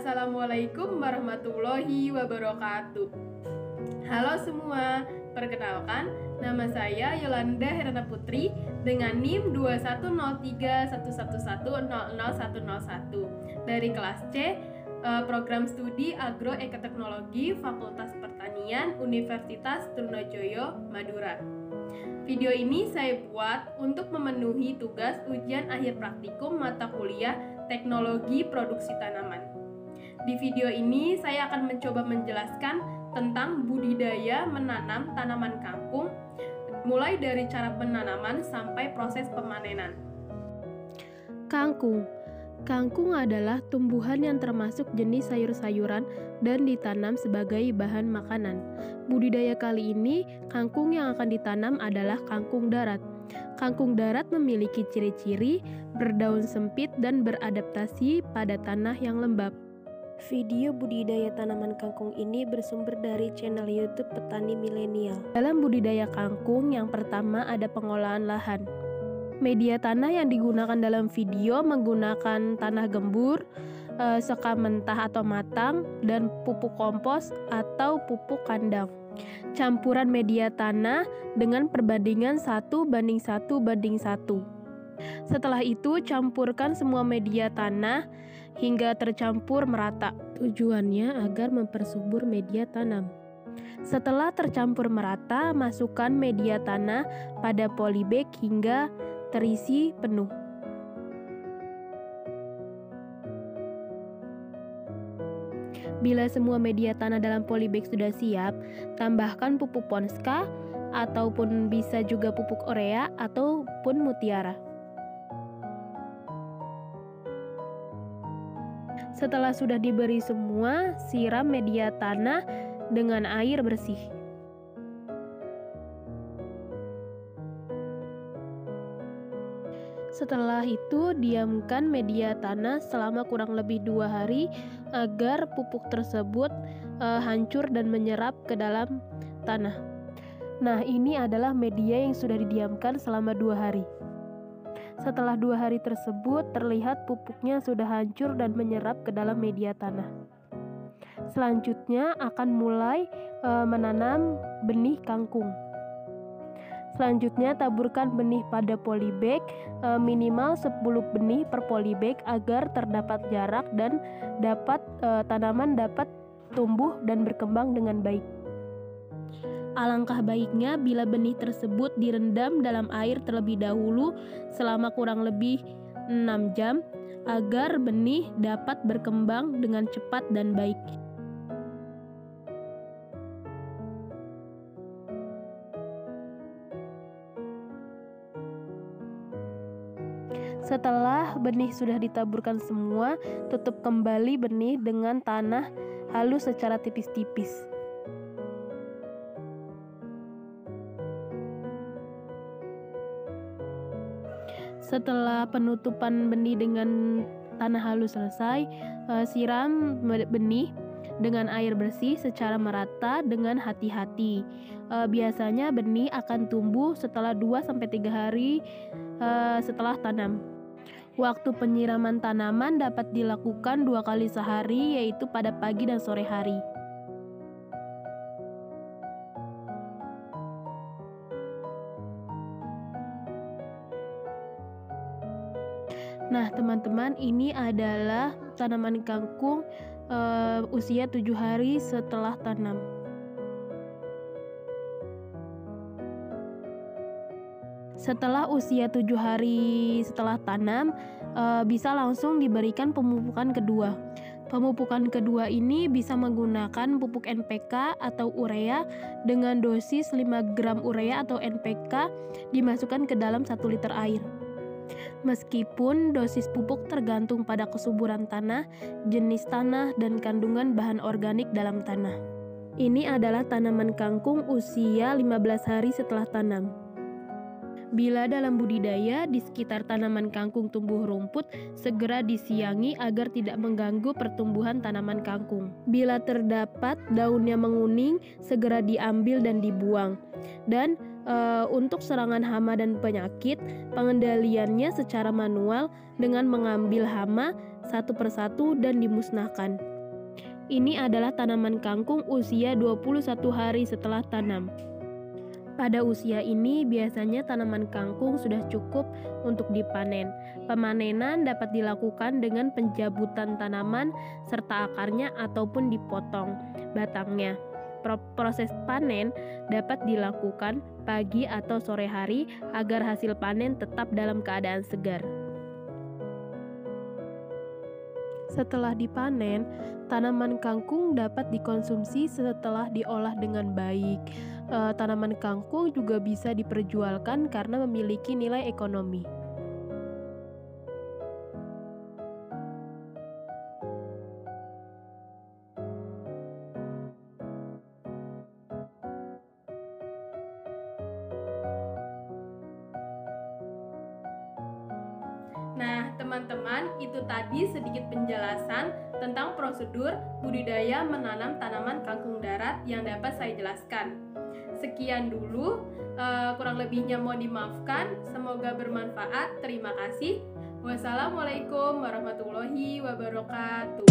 Assalamualaikum warahmatullahi wabarakatuh. Halo semua, perkenalkan nama saya Yolanda Herana Putri dengan NIM 210311100101 dari kelas C Program Studi Agroekoteknologi Fakultas Pertanian Universitas Trunojoyo, Madura. Video ini saya buat untuk memenuhi tugas ujian akhir praktikum mata kuliah Teknologi Produksi Tanaman. Di video ini saya akan mencoba menjelaskan tentang budidaya menanam tanaman kangkung, mulai dari cara penanaman sampai proses pemanenan. Kangkung. Kangkung adalah tumbuhan yang termasuk jenis sayur-sayuran dan ditanam sebagai bahan makanan. Budidaya kali ini, kangkung yang akan ditanam adalah kangkung darat. Kangkung darat memiliki ciri-ciri berdaun sempit dan beradaptasi pada tanah yang lembab. Video budidaya tanaman kangkung ini bersumber dari channel YouTube Petani Milenial. Dalam budidaya kangkung, yang pertama ada pengolahan lahan. Media tanah yang digunakan dalam video menggunakan tanah gembur, sekam mentah atau matang, dan pupuk kompos atau pupuk kandang. Campuran media tanah dengan perbandingan 1:1:1. Setelah itu, campurkan semua media tanah hingga tercampur merata. Tujuannya agar mempersubur media tanam. Setelah tercampur merata, masukkan media tanah pada polybag hingga terisi penuh. Bila semua media tanah dalam polybag sudah siap, tambahkan pupuk Ponska ataupun bisa juga pupuk urea ataupun mutiara. Setelah sudah diberi semua, siram media tanah dengan air bersih. Setelah itu, diamkan media tanah selama kurang lebih 2 hari agar pupuk tersebut hancur dan menyerap ke dalam tanah. Nah, ini adalah media yang sudah didiamkan selama 2 hari. Setelah 2 hari tersebut, terlihat pupuknya sudah hancur dan menyerap ke dalam media tanah. Selanjutnya akan mulai menanam benih kangkung. Selanjutnya taburkan benih pada polybag, minimal 10 benih per polybag agar terdapat jarak dan tanaman dapat tumbuh dan berkembang dengan baik. Alangkah baiknya bila benih tersebut direndam dalam air terlebih dahulu selama kurang lebih 6 jam agar benih dapat berkembang dengan cepat dan baik. Setelah benih sudah ditaburkan semua, tutup kembali benih dengan tanah halus secara tipis-tipis. Setelah penutupan benih dengan tanah halus selesai, siram benih dengan air bersih secara merata dengan hati-hati. Biasanya benih akan tumbuh setelah 2-3 hari setelah tanam. Waktu penyiraman tanaman dapat dilakukan 2 kali sehari, yaitu pada pagi dan sore hari. Nah, teman-teman, ini adalah tanaman kangkung usia 7 hari setelah tanam. Setelah usia 7 hari setelah tanam, bisa langsung diberikan pemupukan kedua. Pemupukan kedua ini bisa menggunakan pupuk NPK atau urea dengan dosis 5 gram urea atau NPK dimasukkan ke dalam 1 liter air. Meskipun dosis pupuk tergantung pada kesuburan tanah, jenis tanah, dan kandungan bahan organik dalam tanah. Ini adalah tanaman kangkung usia 15 hari setelah tanam. Bila dalam budidaya, di sekitar tanaman kangkung tumbuh rumput, segera disiangi agar tidak mengganggu pertumbuhan tanaman kangkung. Bila terdapat daunnya menguning, segera diambil dan dibuang. Dan untuk serangan hama dan penyakit, pengendaliannya secara manual dengan mengambil hama satu persatu dan dimusnahkan. Ini adalah tanaman kangkung usia 21 hari setelah tanam. Pada usia ini, biasanya tanaman kangkung sudah cukup untuk dipanen. Pemanenan dapat dilakukan dengan pencabutan tanaman serta akarnya ataupun dipotong batangnya. Proses panen dapat dilakukan pagi atau sore hari agar hasil panen tetap dalam keadaan segar. Setelah dipanen, tanaman kangkung dapat dikonsumsi setelah diolah dengan baik. Tanaman kangkung juga bisa diperjualkan karena memiliki nilai ekonomi. Nah, teman-teman, itu tadi sedikit penjelasan tentang prosedur budidaya menanam tanaman kangkung darat yang dapat saya jelaskan. Sekian dulu, kurang lebihnya mohon dimaafkan. Semoga bermanfaat. Terima kasih. Wassalamualaikum warahmatullahi wabarakatuh.